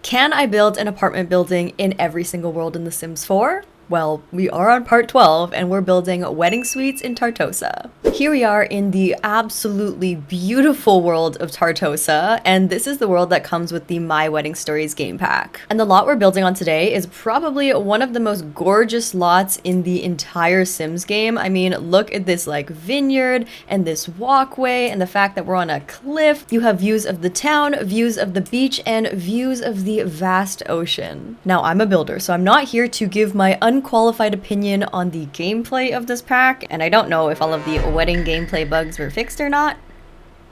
Can I build an apartment building in every single world in The Sims 4? Well, we are on part 12 and we're building wedding suites in Tartosa. Here we are in the absolutely beautiful world of Tartosa, and this is the world that comes with the My Wedding Stories game pack. And the lot we're building on today is probably one of the most gorgeous lots in the entire Sims game. I mean, look at this like vineyard and this walkway and the fact that we're on a cliff. You have views of the town, views of the beach, and views of the vast ocean. Now, I'm a builder, so I'm not here to give my unqualified opinion on the gameplay of this pack, and I don't know if all of the wedding gameplay bugs were fixed or not.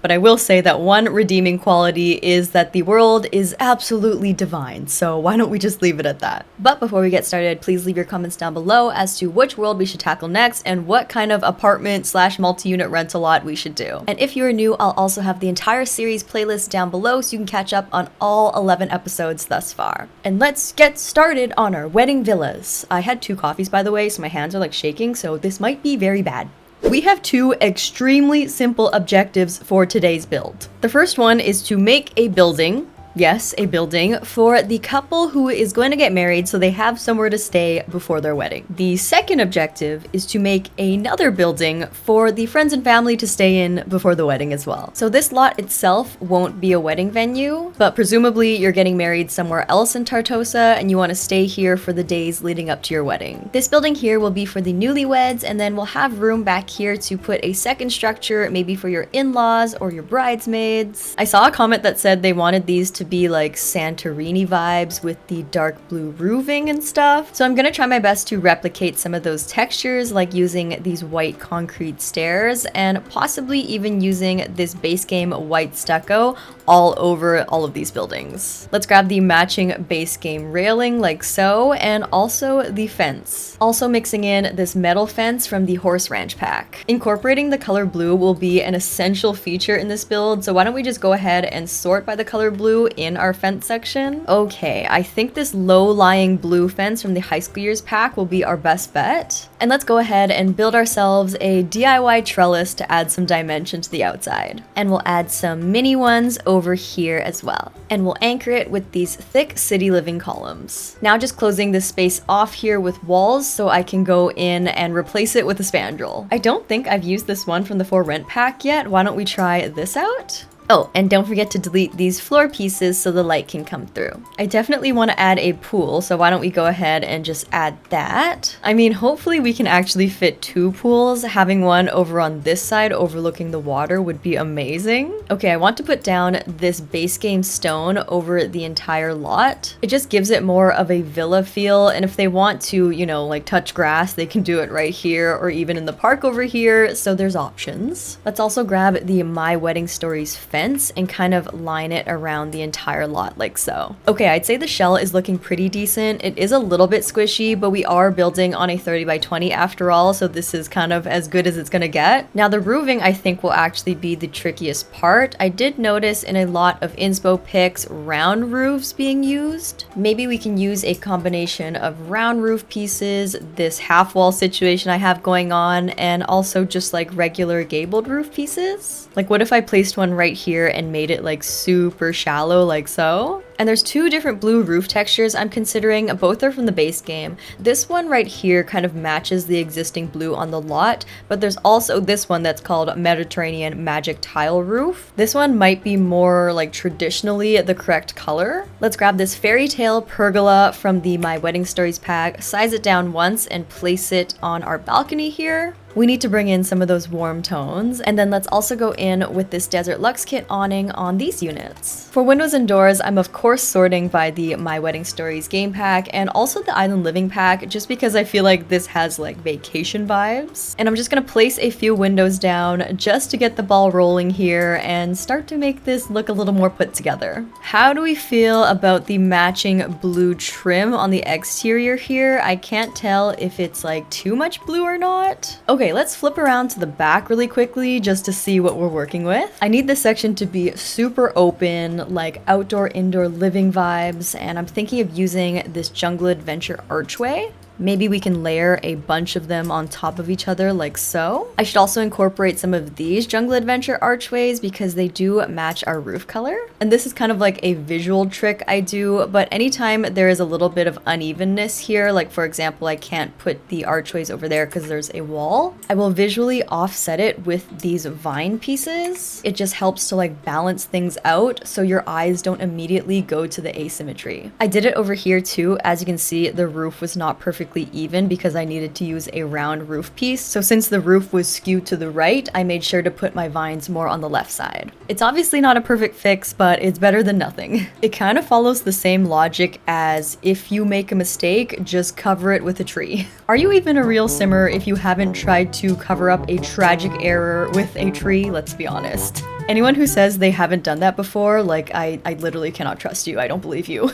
But I will say that one redeeming quality is that the world is absolutely divine, so why don't we just leave it at that? But before we get started, please leave your comments down below as to which world we should tackle next and what kind of apartment / multi-unit rental lot we should do. And if you are new, I'll also have the entire series playlist down below so you can catch up on all 11 episodes thus far. And let's get started on our wedding villas. I had 2 coffees, by the way, so my hands are like shaking, so this might be very bad. We have 2 extremely simple objectives for today's build. The first one is to make a building. Yes, a building for the couple who is going to get married so they have somewhere to stay before their wedding. The second objective is to make another building for the friends and family to stay in before the wedding as well. So this lot itself won't be a wedding venue, but presumably you're getting married somewhere else in Tartosa and you want to stay here for the days leading up to your wedding. This building here will be for the newlyweds, and then we'll have room back here to put a second structure, maybe for your in-laws or your bridesmaids. I saw a comment that said they wanted these to be like Santorini vibes with the dark blue roofing and stuff. So I'm gonna try my best to replicate some of those textures, like using these white concrete stairs and possibly even using this base game white stucco all over all of these buildings. Let's grab the matching base game railing like so, and also the fence. Also mixing in this metal fence from the horse ranch pack. Incorporating the color blue will be an essential feature in this build, so why don't we just go ahead and sort by the color blue in our fence section. Okay, I think this low-lying blue fence from the high school years pack will be our best bet. And let's go ahead and build ourselves a DIY trellis to add some dimension to the outside. And we'll add some mini ones over here as well. And we'll anchor it with these thick city living columns. Now just closing this space off here with walls so I can go in and replace it with a spandrel. I don't think I've used this one from the For Rent pack yet. Why don't we try this out? Oh, and don't forget to delete these floor pieces so the light can come through. I definitely want to add a pool, so why don't we go ahead and just add that? I mean, hopefully we can actually fit 2 pools. Having one over on this side overlooking the water would be amazing. Okay, I want to put down this base game stone over the entire lot. It just gives it more of a villa feel, and if they want to, you know, like touch grass, they can do it right here or even in the park over here, so there's options. Let's also grab the My Wedding Stories fence and kind of line it around the entire lot like so. Okay, I'd say the shell is looking pretty decent. It is a little bit squishy, but we are building on a 30 by 20 after all, so this is kind of as good as it's gonna get. Now the roofing I think will actually be the trickiest part. I did notice in a lot of inspo pics round roofs being used. Maybe we can use a combination of round roof pieces, this half wall situation I have going on, and also just like regular gabled roof pieces. Like what if I placed one right here and made it like super shallow like so? And there's 2 different blue roof textures I'm considering. Both are from the base game. This one right here kind of matches the existing blue on the lot, but there's also this one that's called Mediterranean Magic Tile Roof. This one might be more like traditionally the correct color. Let's grab this fairy tale pergola from the My Wedding Stories pack, size it down once, and place it on our balcony here. We need to bring in some of those warm tones, and then let's also go in with this Desert Luxe Kit awning on these units. For windows and doors, I'm of course sorting by the My Wedding Stories game pack and also the Island Living pack, just because I feel like this has like vacation vibes. And I'm just gonna place a few windows down just to get the ball rolling here and start to make this look a little more put together. How do we feel about the matching blue trim on the exterior here? I can't tell if it's like too much blue or not. Okay, let's flip around to the back really quickly just to see what we're working with. I need this section to be super open, like outdoor indoor living vibes, and I'm thinking of using this jungle adventure archway. Maybe we can layer a bunch of them on top of each other like so. I should also incorporate some of these Jungle Adventure archways because they do match our roof color. And this is kind of like a visual trick I do, but anytime there is a little bit of unevenness here, like for example, I can't put the archways over there because there's a wall, I will visually offset it with these vine pieces. It just helps to like balance things out so your eyes don't immediately go to the asymmetry. I did it over here too. As you can see, the roof was not perfectly even because I needed to use a round roof piece. So since the roof was skewed to the right, I made sure to put my vines more on the left side. It's obviously not a perfect fix, but it's better than nothing. It kind of follows the same logic as if you make a mistake, just cover it with a tree. Are you even a real simmer if you haven't tried to cover up a tragic error with a tree? Let's be honest. Anyone who says they haven't done that before, like, I literally cannot trust you. I don't believe you.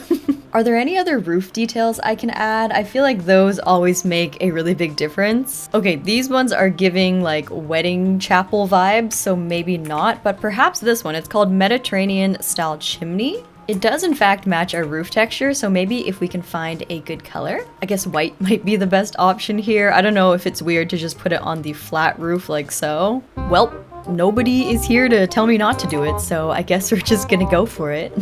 Are there any other roof details I can add? I feel like those always make a really big difference. Okay, these ones are giving like wedding chapel vibes, so maybe not, but perhaps this one. It's called Mediterranean style chimney. It does in fact match our roof texture, so maybe if we can find a good color. I guess white might be the best option here. I don't know if it's weird to just put it on the flat roof like so. Well, nobody is here to tell me not to do it, so I guess we're just gonna go for it.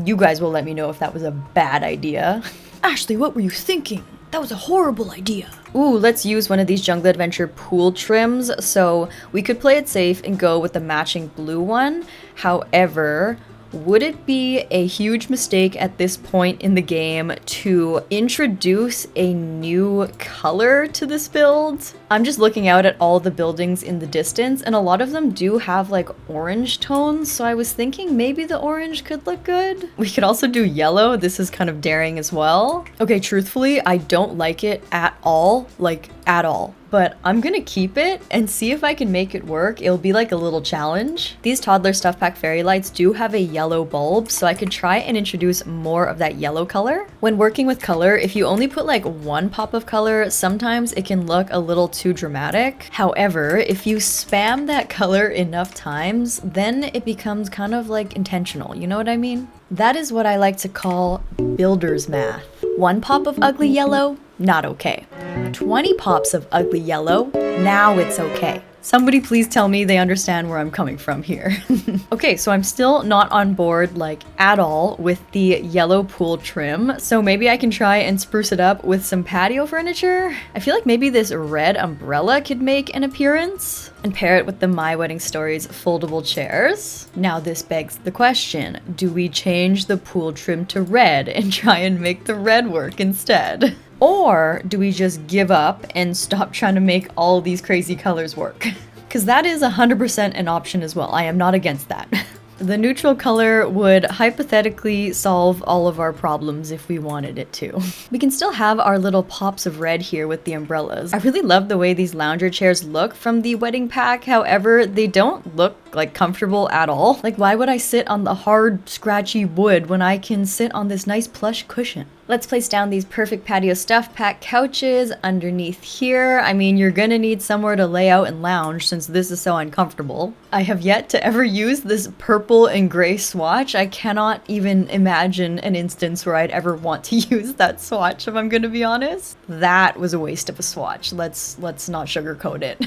You guys will let me know if that was a bad idea. Ashley, what were you thinking? That was a horrible idea. Ooh, let's use one of these Jungle Adventure pool trims. So we could play it safe and go with the matching blue one. However, would it be a huge mistake at this point in the game to introduce a new color to this build? I'm just looking out at all the buildings in the distance, and a lot of them do have like orange tones, so I was thinking maybe the orange could look good. We could also do yellow. This is kind of daring as well. Okay, truthfully, I don't like it at all, like at all. But I'm gonna keep it and see if I can make it work. It'll be like a little challenge. These toddler stuff pack fairy lights do have a yellow bulb, so I could try and introduce more of that yellow color. When working with color, if you only put like one pop of color, sometimes it can look a little too dramatic. However, if you spam that color enough times, then it becomes kind of like intentional, you know what I mean? That is what I like to call builder's math. One pop of ugly yellow, not okay. 20 pops of ugly yellow, now it's okay. Somebody please tell me they understand where I'm coming from here. Okay, so I'm still not on board like at all with the yellow pool trim, so maybe I can try and spruce it up with some patio furniture. I feel like maybe this red umbrella could make an appearance and pair it with the My Wedding Stories foldable chairs. Now this begs the question, do we change the pool trim to red and try and make the red work instead? Or do we just give up and stop trying to make all these crazy colors work? Because that is 100% an option as well. I am not against that. The neutral color would hypothetically solve all of our problems if we wanted it to. We can still have our little pops of red here with the umbrellas. I really love the way these lounger chairs look from the wedding pack. However, they don't look like comfortable at all. Like, why would I sit on the hard, scratchy wood when I can sit on this nice plush cushion? Let's place down these perfect patio stuff pack couches underneath here. I mean, you're gonna need somewhere to lay out and lounge since this is so uncomfortable. I have yet to ever use this purple and gray swatch. I cannot even imagine an instance where I'd ever want to use that swatch, if I'm gonna be honest. That was a waste of a swatch. Let's not sugarcoat it.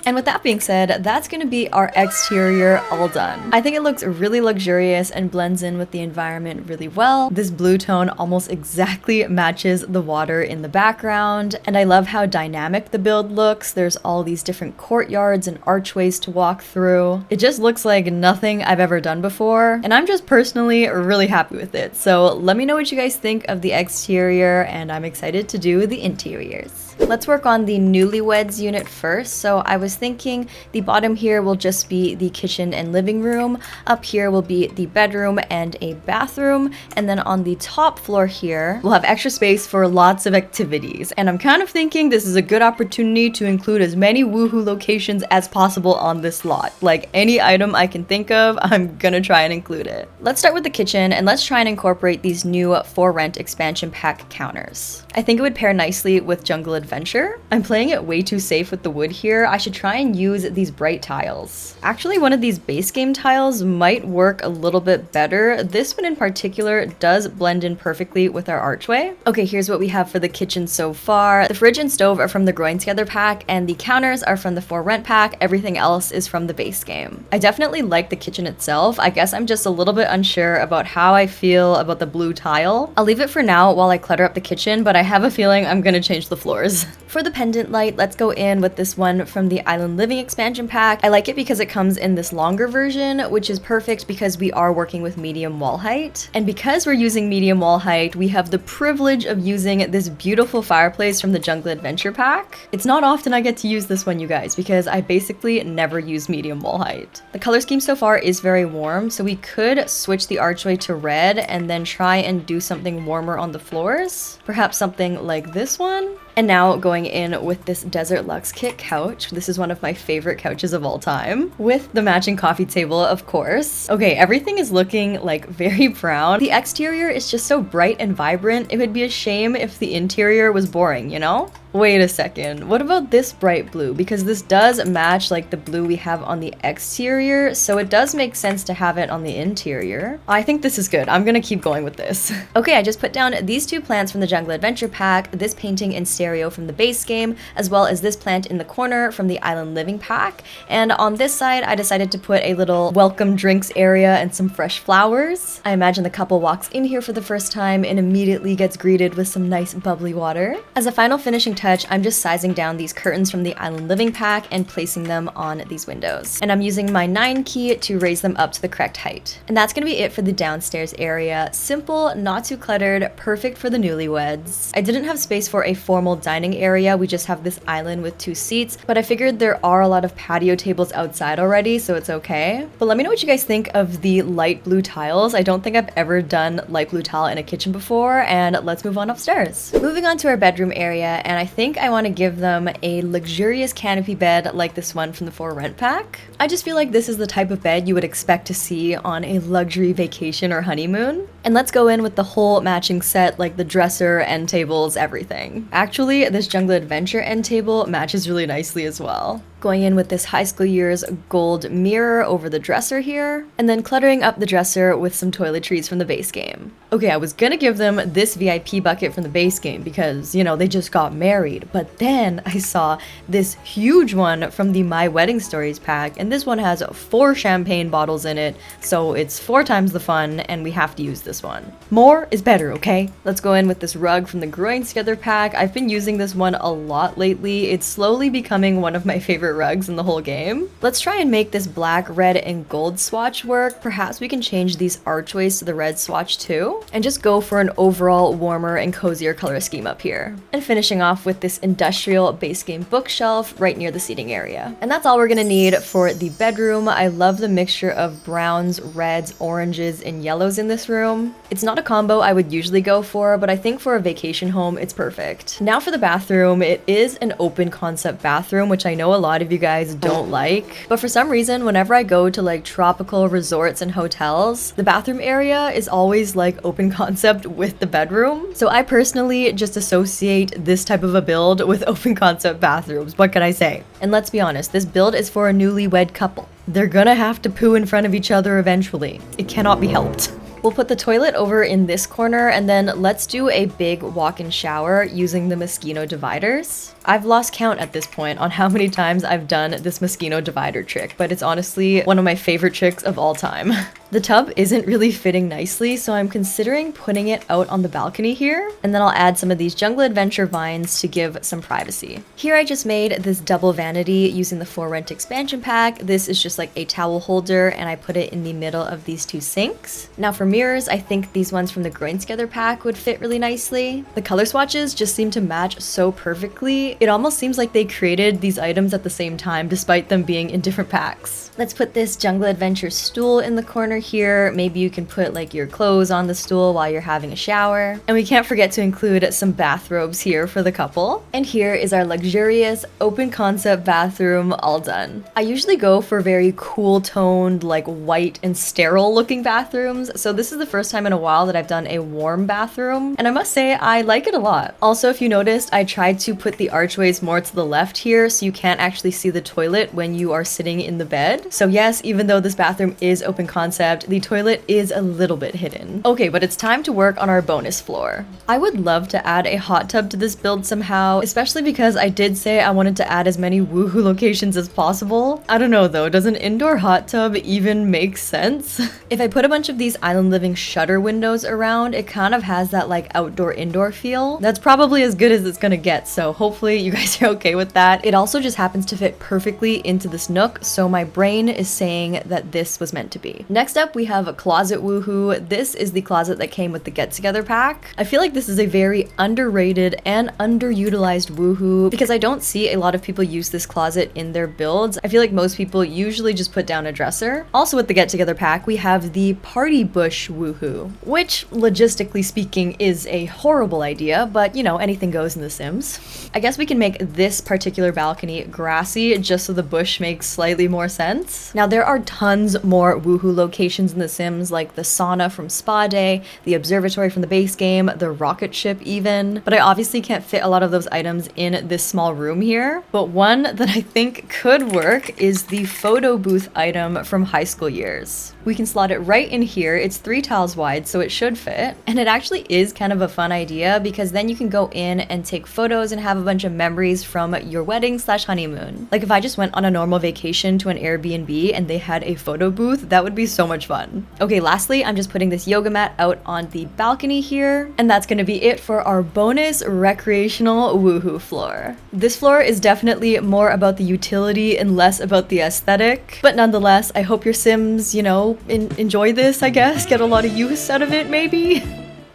And with that being said, that's going to be our exterior all done. I think it looks really luxurious and blends in with the environment really well. This blue tone almost exactly matches the water in the background, and I love how dynamic the build looks. There's all these different courtyards and archways to walk through. It just looks like nothing I've ever done before, and I'm just personally really happy with it. So let me know what you guys think of the exterior, and I'm excited to do the interiors. Let's work on the Newlyweds unit first. So I was thinking the bottom here will just be the kitchen and living room. Up here will be the bedroom and a bathroom. And then on the top floor here, we'll have extra space for lots of activities. And I'm kind of thinking this is a good opportunity to include as many woohoo locations as possible on this lot. Like any item I can think of, I'm gonna try and include it. Let's start with the kitchen and let's try and incorporate these new For Rent expansion pack counters. I think it would pair nicely with Jungle Adventure. I'm playing it way too safe with the wood here. I should try try and use these bright tiles. Actually, one of these base game tiles might work a little bit better. This one in particular does blend in perfectly with our archway. Okay, here's what we have for the kitchen so far. The fridge and stove are from the Groin Together pack, and the counters are from the For Rent pack. Everything else is from the base game. I definitely like the kitchen itself. I guess I'm just a little bit unsure about how I feel about the blue tile. I'll leave it for now while I clutter up the kitchen, but I have a feeling I'm gonna change the floors. For the pendant light, let's go in with this one from the Island Living expansion pack. I like it because it comes in this longer version, which is perfect because we are working with medium wall height. And because we're using medium wall height, we have the privilege of using this beautiful fireplace from the Jungle Adventure pack. It's not often I get to use this one, you guys, because I basically never use medium wall height. The color scheme so far is very warm, so we could switch the archway to red and then try and do something warmer on the floors. Perhaps something like this one. And now going in with this Desert Luxe Kit couch. This is one of my favorite couches of all time, with the matching coffee table, of course. Okay, everything is looking like very brown. The exterior is just so bright and vibrant. It would be a shame if the interior was boring, you know? Wait a second, what about this bright blue? Because this does match like the blue we have on the exterior, so it does make sense to have it on the interior. I think this is good. I'm gonna keep going with this. Okay, I just put down these two plants from the Jungle Adventure pack, this painting in stereo from the base game, as well as this plant in the corner from the Island Living pack. And on this side, I decided to put a little welcome drinks area and some fresh flowers. I imagine the couple walks in here for the first time and immediately gets greeted with some nice bubbly water. As a final finishing touch, I'm just sizing down these curtains from the Island Living pack and placing them on these windows. And I'm using my 9 key to raise them up to the correct height. And that's gonna be it for the downstairs area. Simple, not too cluttered, perfect for the newlyweds. I didn't have space for a formal dining area. We just have this island with 2 seats, but I figured there are a lot of patio tables outside already, so it's okay. But let me know what you guys think of the light blue tiles. I don't think I've ever done light blue tile in a kitchen before, and let's move on upstairs. Moving on to our bedroom area, and I think I want to give them a luxurious canopy bed like this one from the For Rent pack. I just feel like this is the type of bed you would expect to see on a luxury vacation or honeymoon. And let's go in with the whole matching set, like the dresser, end tables, everything. Actually, this Jungle Adventure end table matches really nicely as well. Going in with this High School Years gold mirror over the dresser here, and then cluttering up the dresser with some toiletries from the base game. Okay, I was gonna give them this VIP bucket from the base game because, you know, they just got married, but then I saw this huge one from the My Wedding Stories pack, and this one has 4 champagne bottles in it, so it's 4 times the fun, and we have to use this one. More is better, okay? Let's go in with this rug from the Groin Together pack. I've been using this one a lot lately. It's slowly becoming one of my favorite rugs in the whole game. Let's try and make this black, red, and gold swatch work. Perhaps we can change these archways to the red swatch too, and just go for an overall warmer and cozier color scheme up here. And finishing off with this industrial base game bookshelf right near the seating area. And that's all we're gonna need for the bedroom. I love the mixture of browns, reds, oranges, and yellows in this room. It's not a combo I would usually go for, but I think for a vacation home, it's perfect. Now for the bathroom, it is an open concept bathroom, which I know a lot of you guys don't like, but for some reason, whenever I go to like tropical resorts and hotels, the bathroom area is always like open concept with the bedroom. So I personally just associate this type of a build with open concept bathrooms. What can I say? And let's be honest, this build is for a newlywed couple. They're gonna have to poo in front of each other eventually. It cannot be helped. We'll put the toilet over in this corner, and then let's do a big walk-in shower using the Moschino dividers. I've lost count at this point on how many times I've done this Moschino divider trick, but it's honestly one of my favorite tricks of all time. The tub isn't really fitting nicely, so I'm considering putting it out on the balcony here, and then I'll add some of these Jungle Adventure vines to give some privacy. Here I just made this double vanity using the For Rent expansion pack. This is just like a towel holder, and I put it in the middle of these 2 sinks. Now for mirrors, I think these ones from the Groin Together pack would fit really nicely. The color swatches just seem to match so perfectly. It almost seems like they created these items at the same time, despite them being in different packs. Let's put this Jungle Adventure stool in the corner corner here. Maybe you can put like your clothes on the stool while you're having a shower. And we can't forget to include some bathrobes here for the couple. And here is our luxurious open concept bathroom all done. I usually go for very cool toned, like white and sterile looking bathrooms. So this is the first time in a while that I've done a warm bathroom. And I must say, I like it a lot. Also, if you noticed, I tried to put the archways more to the left here so you can't actually see the toilet when you are sitting in the bed. So yes, even though this bathroom is open concept, the toilet is a little bit hidden. Okay, but it's time to work on our bonus floor. I would love to add a hot tub to this build somehow, especially because I did say I wanted to add as many woohoo locations as possible. I don't know though, does an indoor hot tub even make sense? If I put a bunch of these island living shutter windows around, it kind of has that like outdoor indoor feel. That's probably as good as it's gonna get, so hopefully you guys are okay with that. It also just happens to fit perfectly into this nook, so my brain is saying that this was meant to be. Next up, we have a closet woohoo. This is the closet that came with the get together pack. I feel like this is a very underrated and underutilized woohoo because I don't see a lot of people use this closet in their builds. I feel like most people usually just put down a dresser. Also with the get together pack, we have the party bush woohoo, which logistically speaking is a horrible idea, but you know, anything goes in The Sims. I guess we can make this particular balcony grassy just so the bush makes slightly more sense. Now there are tons more woohoo locations in The Sims, like the sauna from Spa Day, the observatory from the base game, the rocket ship even, but I obviously can't fit a lot of those items in this small room here. But one that I think could work is the photo booth item from high school years. We can slot it right in here. It's 3 tiles wide, so it should fit. And it actually is kind of a fun idea because then you can go in and take photos and have a bunch of memories from your wedding / honeymoon. Like if I just went on a normal vacation to an Airbnb and they had a photo booth, that would be so much fun. Okay, lastly, I'm just putting this yoga mat out on the balcony here. And that's gonna be it for our bonus recreational woohoo floor. This floor is definitely more about the utility and less about the aesthetic. But nonetheless, I hope your Sims, you know, enjoy this, I guess. Get a lot of use out of it, maybe?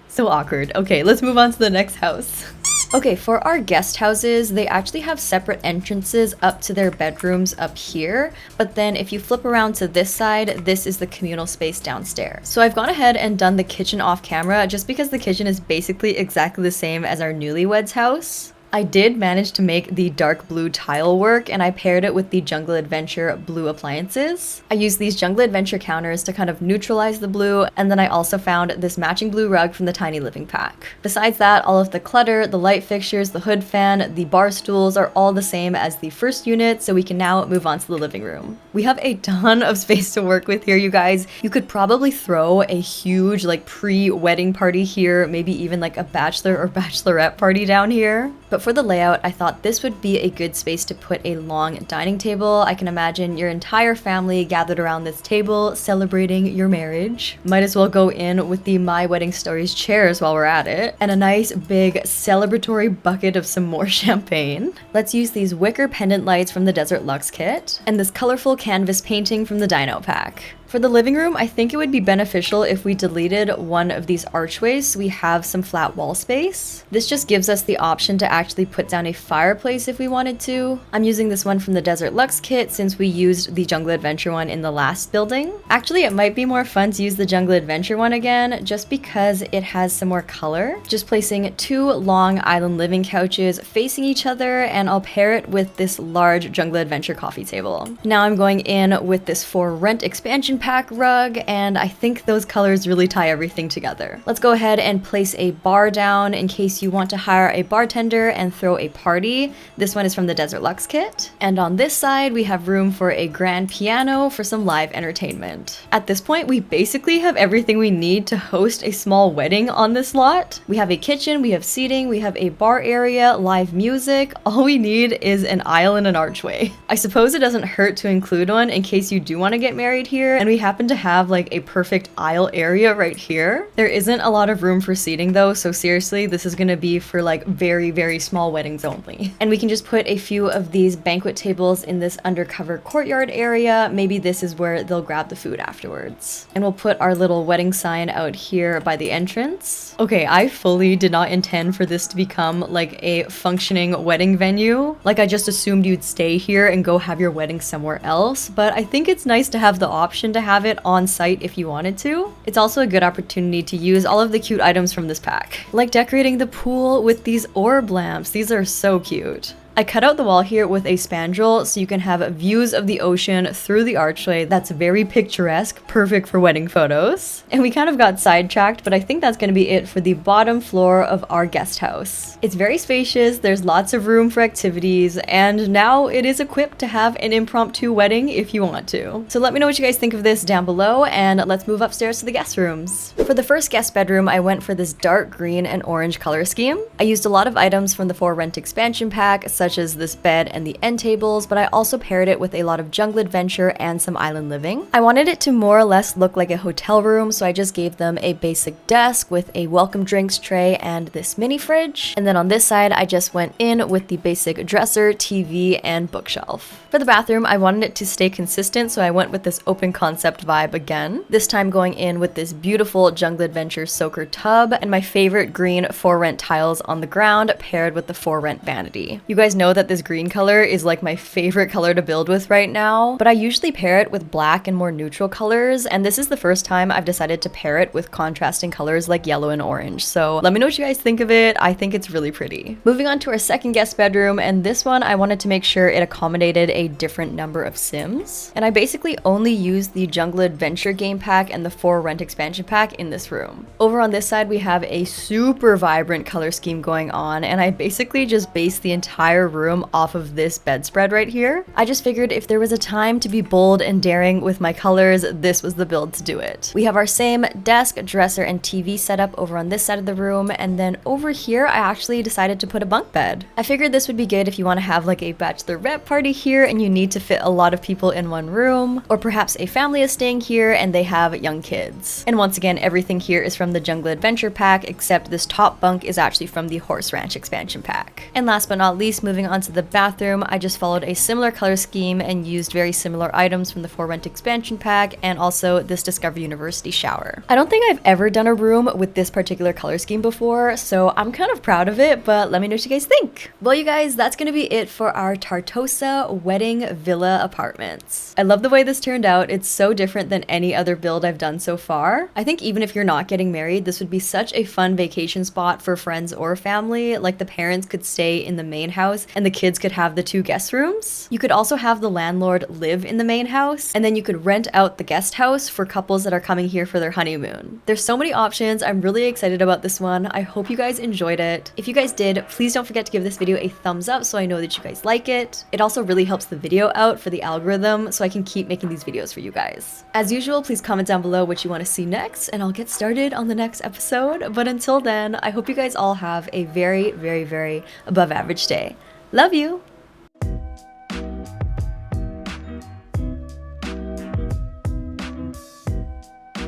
So awkward. Okay, let's move on to the next house. Okay, for our guest houses, they actually have separate entrances up to their bedrooms up here, but then if you flip around to this side, this is the communal space downstairs. So I've gone ahead and done the kitchen off camera just because the kitchen is basically exactly the same as our Newlywed's house. I did manage to make the dark blue tile work, and I paired it with the Jungle Adventure blue appliances. I used these Jungle Adventure counters to kind of neutralize the blue, and then I also found this matching blue rug from the Tiny Living pack. Besides that, all of the clutter, the light fixtures, the hood fan, the bar stools are all the same as the first unit, so we can now move on to the living room. We have a ton of space to work with here, you guys. You could probably throw a huge like pre-wedding party here, maybe even like a bachelor or bachelorette party down here. But for the layout, I thought this would be a good space to put a long dining table. I can imagine your entire family gathered around this table celebrating your marriage. Might as well go in with the My Wedding Stories chairs while we're at it, and a nice big celebratory bucket of some more champagne. Let's use these wicker pendant lights from the Desert Luxe kit, and this colorful canvas painting from the Dino pack. For the living room, I think it would be beneficial if we deleted one of these archways so we have some flat wall space. This just gives us the option to actually put down a fireplace if we wanted to. I'm using this one from the Desert Luxe kit since we used the Jungle Adventure one in the last building. Actually, it might be more fun to use the Jungle Adventure one again just because it has some more color. Just placing 2 long island living couches facing each other, and I'll pair it with this large Jungle Adventure coffee table. Now I'm going in with this For Rent expansion pack rug, and I think those colors really tie everything together. Let's go ahead and place a bar down in case you want to hire a bartender and throw a party. This one is from the Desert Luxe kit. And on this side, we have room for a grand piano for some live entertainment. At this point, we basically have everything we need to host a small wedding on this lot. We have a kitchen, we have seating, we have a bar area, live music. All we need is an aisle and an archway. I suppose it doesn't hurt to include one in case you do want to get married here, and we happen to have like a perfect aisle area right here. There isn't a lot of room for seating though, so seriously, this is gonna be for like very, very small weddings only. And we can just put a few of these banquet tables in this undercover courtyard area. Maybe this is where they'll grab the food afterwards. And we'll put our little wedding sign out here by the entrance. Okay, I fully did not intend for this to become like a functioning wedding venue. Like I just assumed you'd stay here and go have your wedding somewhere else, but I think it's nice to have the option to have it on site if you wanted to. It's also a good opportunity to use all of the cute items from this pack, like decorating the pool with these orb lamps. These are so cute. I cut out the wall here with a spandrel so you can have views of the ocean through the archway. That's very picturesque, perfect for wedding photos. And we kind of got sidetracked, but I think that's going to be it for the bottom floor of our guest house. It's very spacious, there's lots of room for activities, and now it is equipped to have an impromptu wedding if you want to. So let me know what you guys think of this down below, and let's move upstairs to the guest rooms. For the first guest bedroom, I went for this dark green and orange color scheme. I used a lot of items from the For Rent expansion pack, such as this bed and the end tables, but I also paired it with a lot of jungle adventure and some island living. I wanted it to more or less look like a hotel room, so I just gave them a basic desk with a welcome drinks tray and this mini fridge. And then on this side, I just went in with the basic dresser, TV, and bookshelf. For the bathroom, I wanted it to stay consistent, so I went with this open concept vibe again. This time going in with this beautiful jungle adventure soaker tub and my favorite green For Rent tiles on the ground paired with the For Rent vanity. You guys know that this green color is like my favorite color to build with right now, but I usually pair it with black and more neutral colors, and this is the first time I've decided to pair it with contrasting colors like yellow and orange. So let me know what you guys think of it. I think it's really pretty. Moving on to our second guest bedroom, and this one I wanted to make sure it accommodated a different number of Sims, and I basically only used the Jungle Adventure game pack and the For Rent expansion pack in this room. Over on this side we have a super vibrant color scheme going on, and I basically just based the entire room off of this bedspread right here. I just figured if there was a time to be bold and daring with my colors, this was the build to do it. We have our same desk, dresser, and TV setup over on this side of the room, and then over here I actually decided to put a bunk bed. I figured this would be good if you want to have like a bachelorette party here and you need to fit a lot of people in one room, or perhaps a family is staying here and they have young kids. And once again, everything here is from the Jungle Adventure pack, except this top bunk is actually from the Horse Ranch expansion pack. And last but not least, moving on to the bathroom, I just followed a similar color scheme and used very similar items from the For Rent expansion pack and also this Discover University shower. I don't think I've ever done a room with this particular color scheme before, so I'm kind of proud of it, but let me know what you guys think. Well, you guys, that's gonna be it for our Tartosa wedding villa apartments. I love the way this turned out. It's so different than any other build I've done so far. I think even if you're not getting married, this would be such a fun vacation spot for friends or family. Like the parents could stay in the main house and the kids could have the 2 guest rooms. You could also have the landlord live in the main house, and then you could rent out the guest house for couples that are coming here for their honeymoon. There's so many options. I'm really excited about this one. I hope you guys enjoyed it. If you guys did, please don't forget to give this video a thumbs up so I know that you guys like it. It also really helps the video out for the algorithm so I can keep making these videos for you guys. As usual, please comment down below what you want to see next, and I'll get started on the next episode. But until then, I hope you guys all have a very, very, very above average day. Love you!